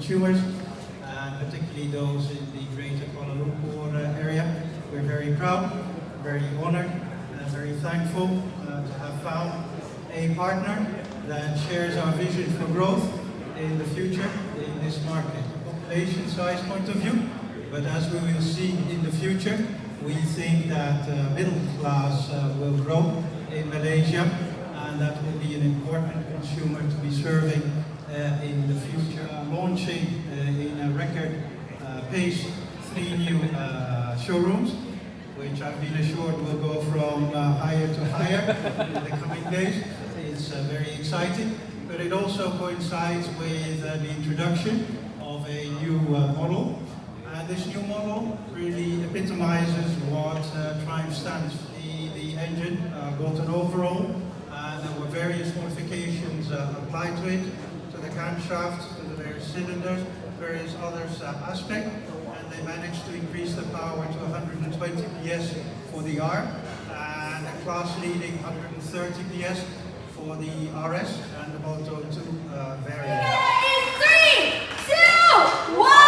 consumers, and particularly those in the greater Kuala Lumpur area. We're very proud, very honored, and very thankful to have found a partner that shares our vision for growth in the future in this market. Population size point of view, but as we will see in the future, we think that middle class will grow in Malaysia, and that will be an important consumer to be serving in the future. Launching in a record pace 3 new showrooms, which I've been assured will go from higher to higher in the coming days. It's very exciting, but it also coincides with the introduction of a new model. This new model really epitomizes what Triumph stands for. The engine got an overhaul, and there were various modifications applied to it, to the camshaft, to the various cylinders, various other aspects, and they managed to increase the power to 120 PS for the R, and a class-leading 130 PS for the RS and the Moto 2 variant. 3, 2, 1!